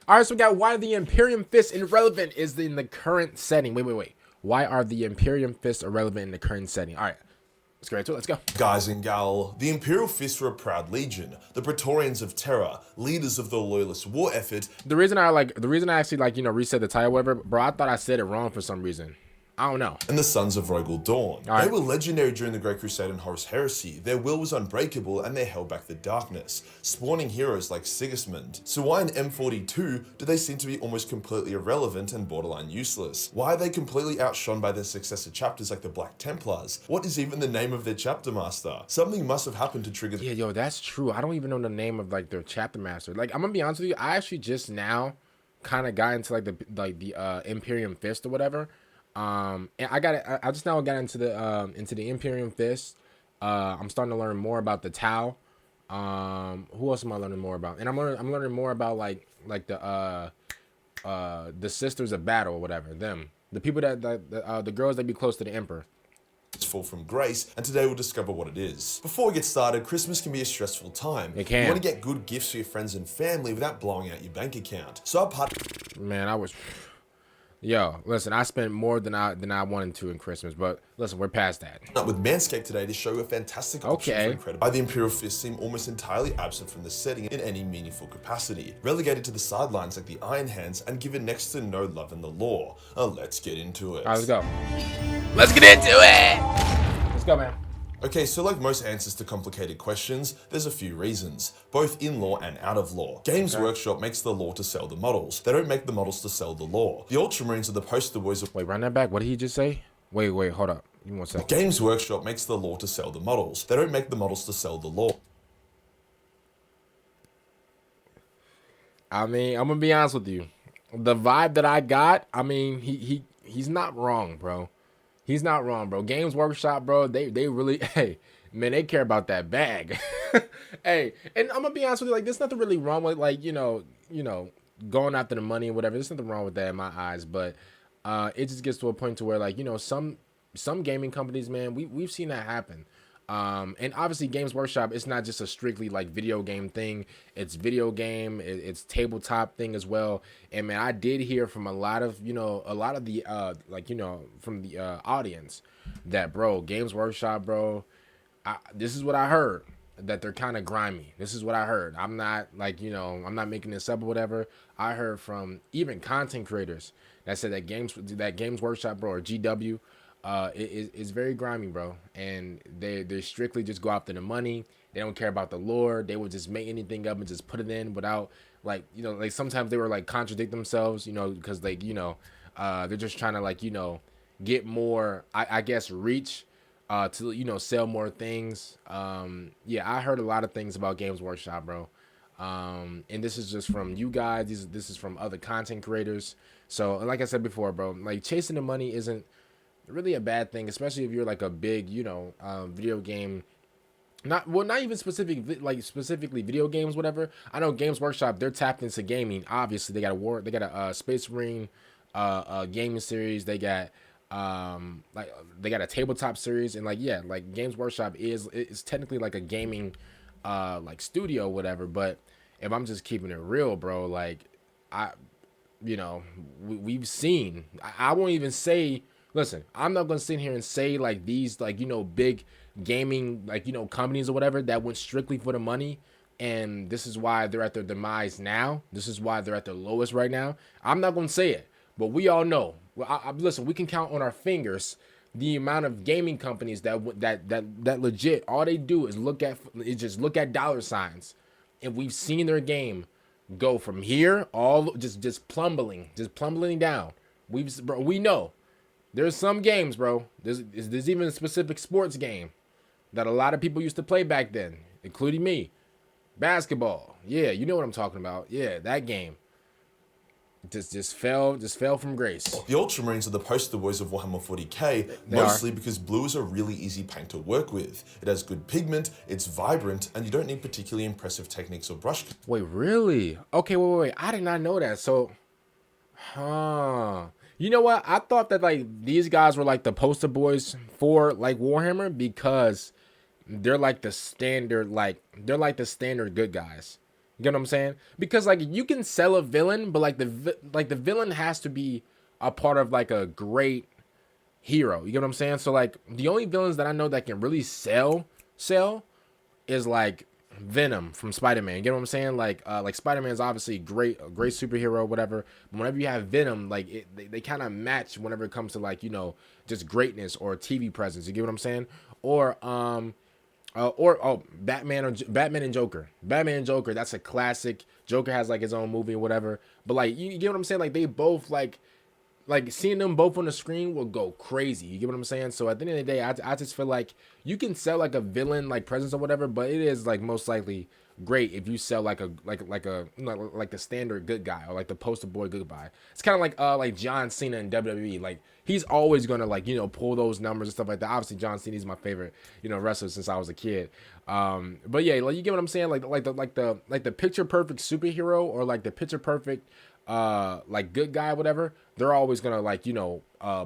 All right, so we got why the Imperium Fist irrelevant is in the current setting. Wait. Why are the Imperium Fists irrelevant in the current setting? All right, let's get right to it. Let's go. Guys and gal, the Imperial Fist were a proud legion, the Praetorians of Terror, leaders of the Loyalist war effort. The reason I actually reset the title, whatever, bro, I thought I said it wrong for some reason. I don't know. And the sons of Rogal Dorn. All right. They were legendary during the Great Crusade and Horus Heresy. Their will was unbreakable and they held back the darkness, spawning heroes like Sigismund. So why in M42 do they seem to be almost completely irrelevant and borderline useless? Why are they completely outshone by their successor chapters like the Black Templars? What is even the name of their chapter master? Something must have happened to trigger. Yeah, yo, that's true. I don't even know the name of like their chapter master. Like, I'm gonna be honest with you, I actually just now kind of got into the Imperium Fist or whatever. And I just now got into the Imperium Fist. I'm starting to learn more about the Tau. Who else am I learning more about? And I'm learning more about like the Sisters of Battle or whatever. Them, the people the girls that be close to the Emperor. Fall from grace, and today we'll discover what it is. Before we get started, Christmas can be a stressful time. It can. You want to get good gifts for your friends and family without blowing out your bank account. So our part. Man, Yo, listen, I spent more than I wanted to in Christmas, but listen, we're past that. With Manscaped today to show you a fantastic option for incredible. Why the Imperial Fist seem almost entirely absent from the setting in any meaningful capacity, relegated to the sidelines like the Iron Hands and given next to no love in the lore. Let's get into it. All right, let's go. Let's get into it. Let's go, man. Okay, so like most answers to complicated questions, there's a few reasons, both in lore and out of lore. Games Workshop makes the lore to sell the models. They don't make the models to sell the lore. The Ultramarines are the poster boys of— Wait, run that back. What did he just say? Wait, hold up. Give me 1 second. Games Workshop makes the lore to sell the models. They don't make the models to sell the lore. I mean, I'm gonna be honest with you. The vibe that I got, I mean, he's not wrong, bro. He's not wrong, bro. Games Workshop, bro, they really, hey, man, they care about that bag. Hey, and I'm gonna be honest with you, like, there's nothing really wrong with, like, you know, going after the money and whatever. There's nothing wrong with that in my eyes, but it just gets to a point to where, like, you know, some gaming companies, man, we've seen that happen. And obviously Games Workshop, it's not just a strictly like video game thing. It's video game, it's tabletop thing as well. And man, I did hear from a lot of the from the audience that, bro, Games Workshop, bro, this is what I heard, that they're kind of grimy. This is what I heard. I'm not like, I'm not making this up or whatever. I heard from even content creators that said that Games Workshop, bro, or GW, it's very grimy, bro, and they strictly just go after the money. They don't care about the lore. They would just make anything up and just put it in without, like, like sometimes they were like contradict themselves, because like, they're just trying to, like, get more, I guess, reach, to sell more things. Yeah, I heard a lot of things about Games Workshop, bro. And this is just from you guys. This is from other content creators. So like I said before, bro, like chasing the money isn't really a bad thing, especially if you're like a big, video game, not even specifically video games, whatever. I know Games Workshop, they're tapped into gaming. Obviously, they got a Space Marine gaming series. They got they got a tabletop series, and like Games Workshop is technically like a gaming like studio, whatever. But if I'm just keeping it real, bro, like we've seen. I won't even say. Listen, I'm not going to sit here and say like these, like, big gaming, like, companies or whatever that went strictly for the money. And this is why they're at their demise now. This is why they're at their lowest right now. I'm not going to say it, but we all know. Well, listen, we can count on our fingers the amount of gaming companies that legit, all they do is just look at dollar signs. And we've seen their game go from here just plummeting down. We know. There's some games, bro. There's even a specific sports game that a lot of people used to play back then, including me. Basketball. Yeah, you know what I'm talking about. Yeah, that game. Just fell from grace. The Ultramarines are the poster boys of Warhammer 40k, mostly because blue is a really easy paint to work with. It has good pigment, it's vibrant, and you don't need particularly impressive techniques or brush. Wait, really? Okay, wait. I did not know that. So, you know what? I thought that like these guys were like the poster boys for like Warhammer because they're like the standard good guys. You get what I'm saying? Because like you can sell a villain, but like the villain has to be a part of like a great hero. You get what I'm saying? So like the only villains that I know that can really sell is like Venom from Spider-Man. You get what I'm saying? Like Spider-Man is obviously a great superhero, whatever. But whenever you have Venom, like they kind of match whenever it comes to like, you know, just greatness or TV presence. You get what I'm saying? Or Batman and Joker. Batman and Joker, that's a classic. Joker has like his own movie or whatever. But like you get what I'm saying? Like they both like seeing them both on the screen will go crazy. You get what I'm saying? So at the end of the day, I just feel like you can sell like a villain like presence or whatever, but it is like most likely great if you sell like the standard good guy or like the poster boy good guy. It's kind of like John Cena in WWE. Like he's always gonna like, you know, pull those numbers and stuff like that. Obviously John Cena is my favorite, you know, wrestler since I was a kid. But yeah, like you get what I'm saying? Like the picture perfect superhero or like the picture perfect like good guy, whatever, they're always gonna like, you know,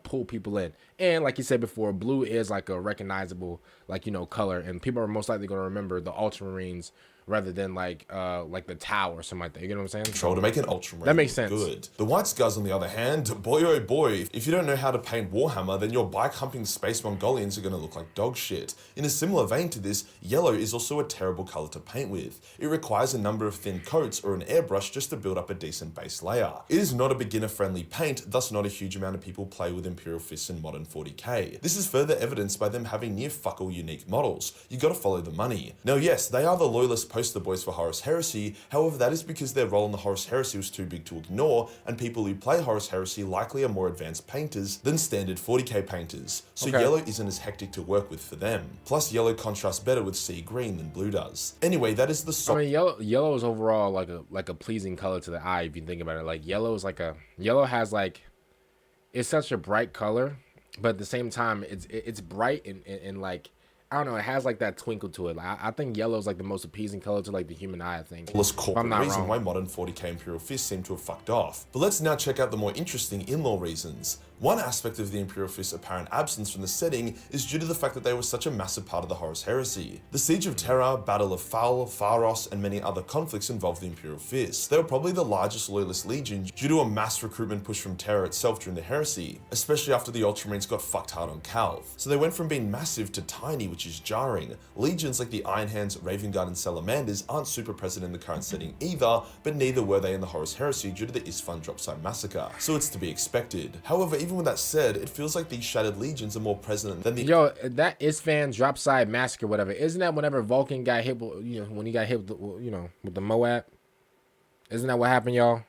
pull people in. And like you said before, blue is like a recognizable, like, you know, color, and people are most likely gonna remember the Ultramarines rather than like the Tau or something like that. You get what I'm saying? Control to make an Ultramarine That makes sense. good. The White Scars, on the other hand, boy oh boy, if you don't know how to paint Warhammer, then your bike-humping space Mongolians are going to look like dog shit. In a similar vein to this, yellow is also a terrible color to paint with. It requires a number of thin coats or an airbrush just to build up a decent base layer. It is not a beginner-friendly paint, thus not a huge amount of people play with Imperial Fists in modern 40k. This is further evidenced by them having near fuck all unique models. You gotta follow the money. Now yes, they are the loyalist poster boys for Horus Heresy, however that is because their role in the Horus Heresy was too big to ignore, and people who play Horus Heresy likely are more advanced painters than standard 40k painters, so yellow isn't as hectic to work with for them. Plus yellow contrasts better with sea green than blue does. Anyway, that is the I mean, yellow is overall like a pleasing color to the eye if you think about it. Like yellow has like, it's such a bright color, but at the same time it's bright and like, I don't know, it has like that twinkle to it. Like, I think yellow is like the most appeasing color to like the human eye, I think. Corporate reason why modern 40k Imperial Fists seem to have fucked off. But let's now check out the more interesting in-law reasons. One aspect of the Imperial Fist's apparent absence from the setting is due to the fact that they were such a massive part of the Horus Heresy. The Siege of Terra, Battle of Fal, Pharos, and many other conflicts involved the Imperial Fist. They were probably the largest loyalist legion due to a mass recruitment push from Terra itself during the Heresy, especially after the Ultramarines got fucked hard on Calv. So they went from being massive to tiny, which is jarring. Legions like the Iron Hands, Raven Guard, and Salamanders aren't super present in the current setting either, but neither were they in the Horus Heresy due to the Isfahan Dropsite Massacre, so it's to be expected. However, even with that said, it feels like these shattered legions are more present than the— Yo, that Isfahan Dropside Massacre, whatever, isn't that whenever Vulcan got hit, you know, when he got hit with the, you know, with the Moab? Isn't that what happened, y'all?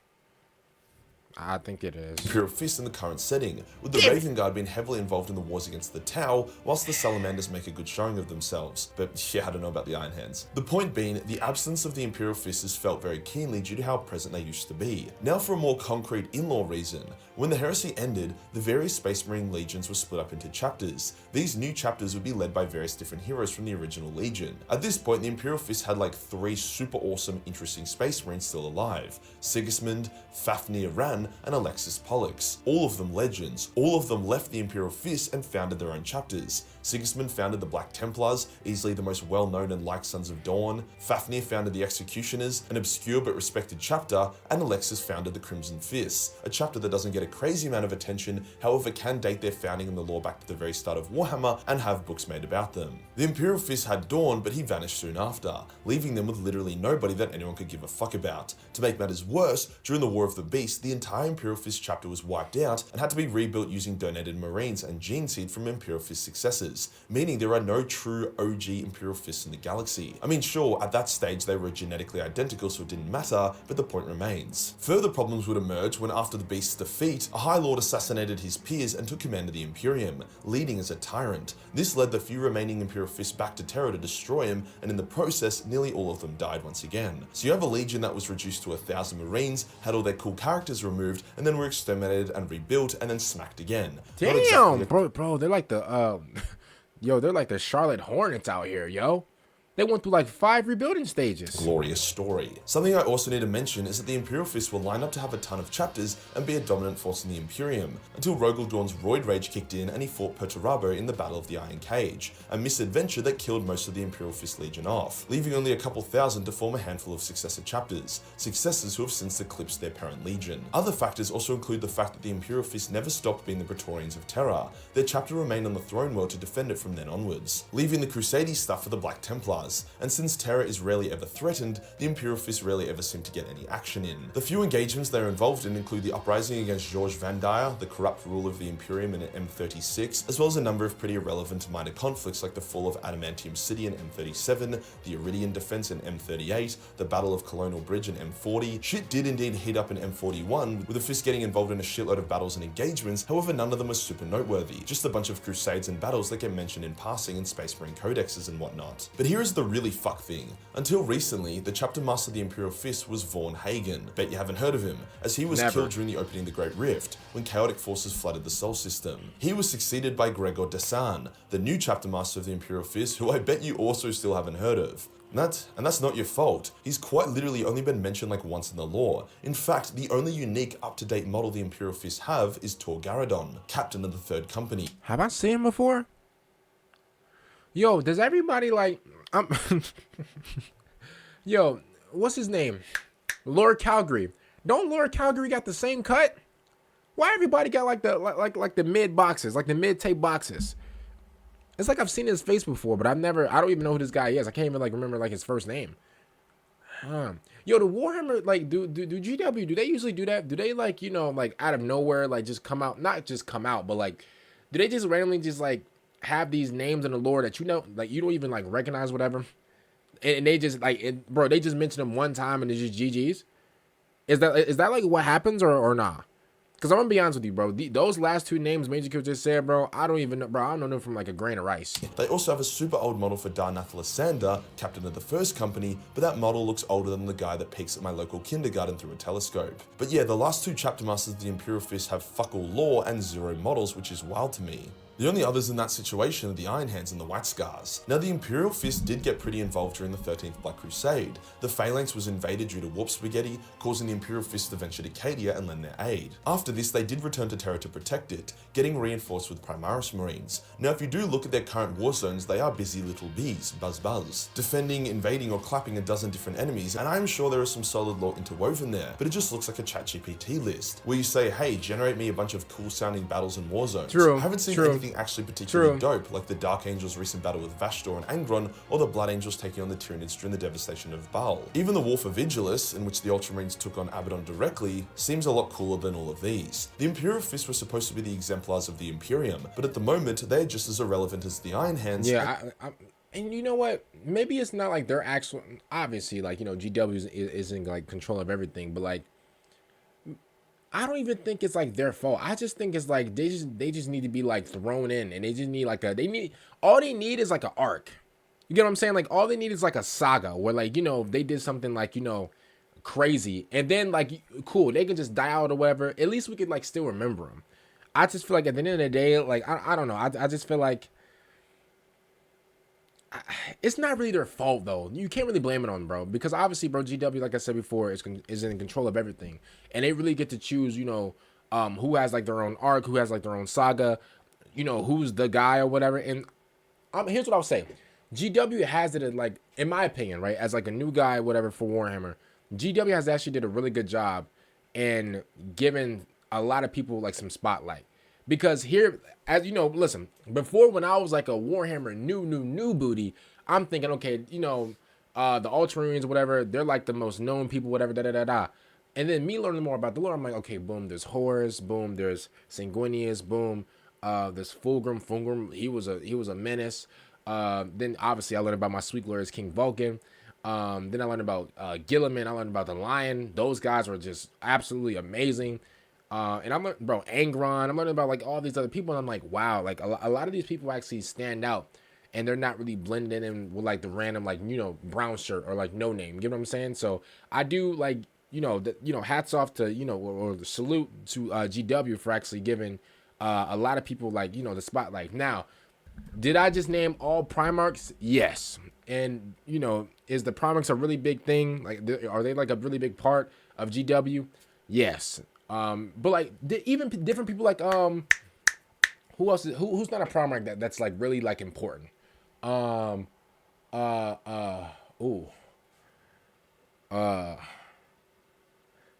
I think it is. Imperial Fist in the current setting, with the Raven Guard being heavily involved in the wars against the Tau, whilst the Salamanders make a good showing of themselves. But yeah, I don't know about the Iron Hands. The point being, the absence of the Imperial Fist is felt very keenly due to how present they used to be. Now for a more concrete in-law reason. When the Heresy ended, the various Space Marine legions were split up into chapters. These new chapters would be led by various different heroes from the original legion. At this point, the Imperial Fist had like 3 super awesome, interesting Space Marines still alive: Sigismund, Fafnir Ran, and Alexis Pollux. All of them legends. All of them left the Imperial Fist and founded their own chapters. Sigismund founded the Black Templars, easily the most well-known and liked Sons of Dorn. Fafnir founded the Executioners, an obscure but respected chapter, and Alexis founded the Crimson Fist, a chapter that doesn't get a crazy amount of attention, however can date their founding in the lore back to the very start of Warhammer and have books made about them. The Imperial Fist had Dorn, but he vanished soon after, leaving them with literally nobody that anyone could give a fuck about. To make matters worse, during the War of the Beast, the entire Imperial Fist chapter was wiped out and had to be rebuilt using donated Marines and Gene Seed from Imperial Fist successors, meaning there are no true OG Imperial Fists in the galaxy. I mean, sure, at that stage they were genetically identical, so it didn't matter, but the point remains. Further problems would emerge when, after the Beast's defeat, a High Lord assassinated his peers and took command of the Imperium, leading as a tyrant. This led the few remaining Imperial Fists back to Terra to destroy him, and in the process, nearly all of them died once again. So you have a legion that was reduced to 1,000 Marines, had all their cool characters removed, and then were exterminated and rebuilt, and then smacked again. Damn, bro, they're like the, yo, they're like the Charlotte Hornets out here, yo. They went through like 5 rebuilding stages. Glorious story. Something I also need to mention is that the Imperial Fist were lined up to have a ton of chapters and be a dominant force in the Imperium, until Rogal Dorn's Roid Rage kicked in and he fought Perturabo in the Battle of the Iron Cage, a misadventure that killed most of the Imperial Fist Legion off, leaving only a couple thousand to form a handful of successor chapters, successors who have since eclipsed their parent legion. Other factors also include the fact that the Imperial Fist never stopped being the Praetorians of Terra. Their chapter remained on the throne world to defend it from then onwards, leaving the Crusadey stuff for the Black Templars, and since Terra is rarely ever threatened, the Imperial Fist rarely ever seem to get any action in. The few engagements they are involved in include the uprising against George Van Dyer, the corrupt ruler of the Imperium in M36, as well as a number of pretty irrelevant minor conflicts like the fall of Adamantium City in M37, the Iridian defense in M38, the Battle of Colonial Bridge in M40. Shit did indeed heat up in M41, with the Fist getting involved in a shitload of battles and engagements, however none of them are super noteworthy, just a bunch of crusades and battles that get mentioned in passing in Space Marine codexes and whatnot. But here is the really fuck thing. Until recently, the chapter master of the Imperial Fist was Vaughn Hagen. Bet you haven't heard of him, as he was killed during the opening of the Great Rift, when chaotic forces flooded the Sol system. He was succeeded by Gregor Desan, the new chapter master of the Imperial Fist, who I bet you also still haven't heard of. And that's not your fault. He's quite literally only been mentioned like once in the lore. In fact, the only unique up-to-date model the Imperial Fist have is Tor Garadon, captain of the 3rd Company. Have I seen him before? Yo, does everybody like... Yo, what's his name? Lord Calgary. Don't Lord Calgary got the same cut? Why everybody got like the mid boxes, like the mid tape boxes? It's like I've seen his face before, but I don't even know who this guy is. I can't even like remember like his first name. Yo, the Warhammer, like, do GW, do they usually do that? Do they like, you know, like out of nowhere, like just come out, not just come out, but like, do they just randomly just like have these names in the lore that you know, like you don't even like recognize whatever? And they just like, bro, they just mention them one time and it's just GG's. Is that like what happens or nah? Because I'm gonna be honest with you, bro. Those last 2 names Majorkill just said, bro, I don't even know, bro. I don't know them from like a grain of rice. They also have a super old model for Darnath Lysander, captain of the 1st Company, but that model looks older than the guy that peeks at my local kindergarten through a telescope. But yeah, the last 2 chapter masters of the Imperial Fist have fuck all lore and 0 models, which is wild to me. The only others in that situation are the Iron Hands and the White Scars. Now, the Imperial Fist did get pretty involved during the 13th Black Crusade. The Phalanx was invaded due to Warp Spaghetti, causing the Imperial Fist to venture to Cadia and lend their aid. After this, they did return to Terra to protect it, getting reinforced with Primaris Marines. Now, if you do look at their current war zones, they are busy little bees, buzz, defending, invading, or clapping a dozen different enemies, and I'm sure there is some solid lore interwoven there, but it just looks like a ChatGPT list, where you say, hey, generate me a bunch of cool sounding battles and war zones. I haven't seen anything actually particularly dope, like the Dark Angels' recent battle with Vashdor and Angron, or the Blood Angels taking on the Tyranids during the devastation of Baal. Even the War for Vigilus, in which the Ultramarines took on Abaddon directly, seems a lot cooler than all of these. The Imperial Fist were supposed to be the exemplars of the Imperium, but at the moment, they're just as irrelevant as the Iron Hands. Yeah, and you know what? Maybe it's not like they're actual, obviously, like, you know, GW is in like control of everything, but like, I don't even think it's like their fault. I just think it's like they just need to be like thrown in, and they just need like all they need is like an arc. You get what I'm saying? Like all they need is like a saga where like, you know, they did something like, you know, crazy, and then like cool, they can just die out or whatever. At least we could like still remember them. I just feel like at the end of the day, like I don't know. I just feel like it's not really their fault though. You can't really blame it on them, bro, because obviously, bro, GW, like I said before, is in control of everything, and they really get to choose, you know, who has like their own arc, who has like their own saga, you know, who's the guy or whatever. And here's what I'll say: GW has it, like, in my opinion, right, as like a new guy, whatever, for Warhammer, GW has actually did a really good job in giving a lot of people like some spotlight. Because here, as you know, listen, before when I was like a Warhammer new booty, I'm thinking, okay, you know, the Ultramarines or whatever, they're like the most known people, whatever, And then me learning more about the lore, I'm like, okay, boom, there's Horus, boom, there's Sanguinius, boom, there's Fulgrim, he was a menace. Then obviously I learned about my sweet glorious King Vulcan. Then I learned about Guilliman, I learned about the Lion. Those guys were just absolutely amazing. And I'm learning, bro, Angron. I'm learning about like all these other people, and I'm like, wow, like a lot of these people actually stand out, and they're not really blending in with like the random, like, you know, brown shirt or like no name. You get what I'm saying? So I do like, you know, hats off to, you know, or salute to GW for actually giving a lot of people like, you know, the spotlight. Now, did I just name all Primarchs? Yes. And you know, is the Primarchs a really big thing? Like, are they like a really big part of GW? Yes. But like even different people like who else who's not a Primarch that's like really like important? Ooh.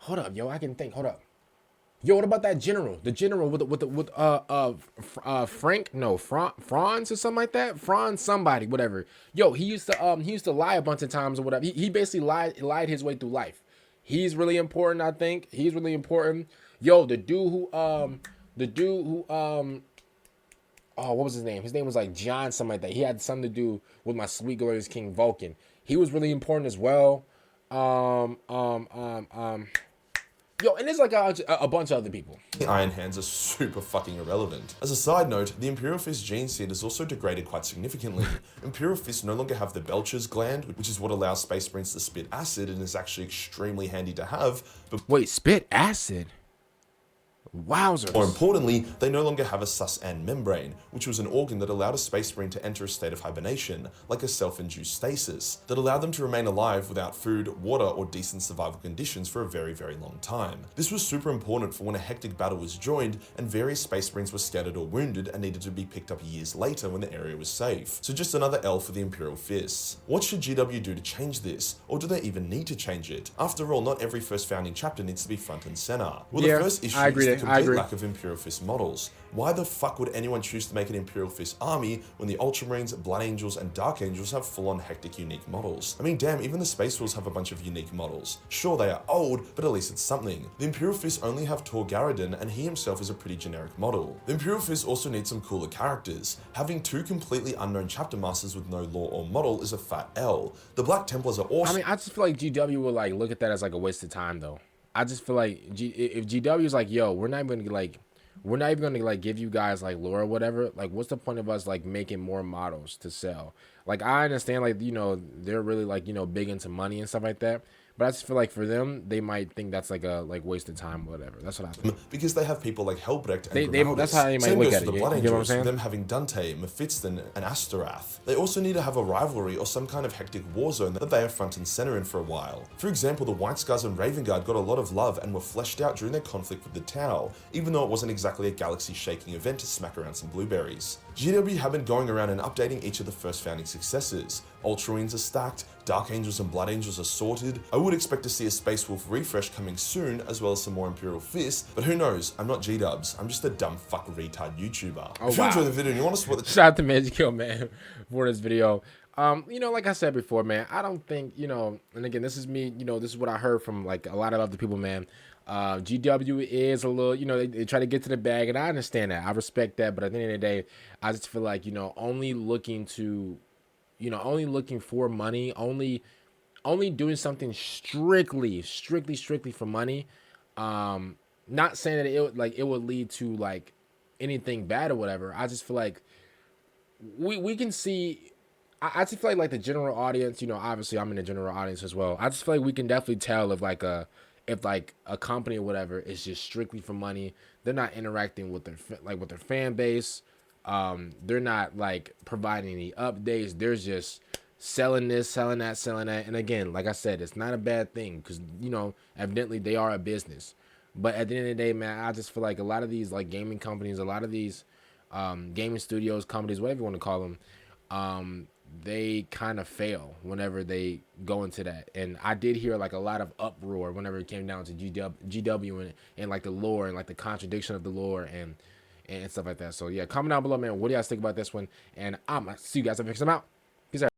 Hold up, yo, I can think. Hold up. Yo, what about that general? The general with Frank? No, Franz or something like that. Franz somebody, whatever. Yo, he used to lie a bunch of times or whatever. He basically lied his way through life. He's really important, I think. He's really important. Yo, the dude who oh, what was his name? His name was like John, something like that. He had something to do with my sweet glorious King Vulcan. He was really important as well. Yo, and there's like a bunch of other people. The Iron Hands are super fucking irrelevant. As a side note, the Imperial Fist gene seed has also degraded quite significantly. Imperial Fists no longer have the Belcher's gland, which is what allows Space Marines to spit acid and is actually extremely handy to have. But wait, spit acid? Wowzers. More importantly, they no longer have a sus-and membrane, which was an organ that allowed a Space Marine to enter a state of hibernation, like a self-induced stasis, that allowed them to remain alive without food, water, or decent survival conditions for a very, very long time. This was super important for when a hectic battle was joined and various Space Marines were scattered or wounded and needed to be picked up years later when the area was safe. So just another L for the Imperial Fists. What should GW do to change this? Or do they even need to change it? After all, not every first founding chapter needs to be front and center. Well, the first issue is the complete lack of Imperial Fist models. Why the fuck would anyone choose to make an Imperial Fist army when the Ultramarines, Blood Angels, and Dark Angels have full-on hectic unique models? I mean, damn, even the Space Wolves have a bunch of unique models. Sure, they are old, but at least it's something. The Imperial Fists only have Tor Garridan, and he himself is a pretty generic model. The Imperial Fists also need some cooler characters. Having two completely unknown chapter masters with no lore or model is a fat L. The Black Templars are awesome. I mean, I just feel like GW will like look at that as like a waste of time, though. I just feel like if GW is like, yo, we're not even gonna give you guys like lore or whatever. Like, what's the point of us like making more models to sell? Like, I understand, like, you know, they're really like, you know, big into money and stuff like that. But I just feel like for them, they might think that's like a waste of time or whatever. That's what I think. Because they have people like Helbrecht and that's how they might look at it. You know what I'm saying? Them having Dante, Mephiston, and Astartes. They also need to have a rivalry or some kind of hectic war zone that they are front and center in for a while. For example, the White Scars and Raven Guard got a lot of love and were fleshed out during their conflict with the Tau, even though it wasn't exactly a galaxy-shaking event to smack around some blueberries. GW have been going around and updating each of the first founding successors. Ultramarines are stacked, Dark Angels and Blood Angels are sorted. I would expect to see a Space Wolf refresh coming soon, as well as some more Imperial Fists, but who knows, I'm not G-dubs, I'm just a dumb fuck retard YouTuber. Oh, if you wow. enjoyed the video and you want to support the shout out to Majorkill, man, for this video. You know, like I said before, man, I don't think, you know, and again, this is me, you know, this is what I heard from like a lot of other people, man. GW is a little, you know, they try to get to the bag, and I understand that. I respect that, but at the end of the day, I just feel like, you know, only looking for money, only doing something strictly for money. Not saying that it would lead to like anything bad or whatever. I just feel like we can see. I just feel like the general audience, you know, obviously I'm in the general audience as well. I just feel like we can definitely tell if a company or whatever is just strictly for money. They're not interacting with their fan base. They're not like providing any updates. They're just selling this, selling that, selling that. And again, like I said, it's not a bad thing because, you know, evidently they are a business. But at the end of the day, man, I just feel like a lot of these like gaming companies, a lot of these gaming studios, companies, whatever you want to call them, they kind of fail whenever they go into that. And I did hear like a lot of uproar whenever it came down to GW and like the lore and like the contradiction of the lore and stuff like that. So yeah, comment down below, man, what do you guys think about this one? And I'm gonna see you guys next time out. Peace out.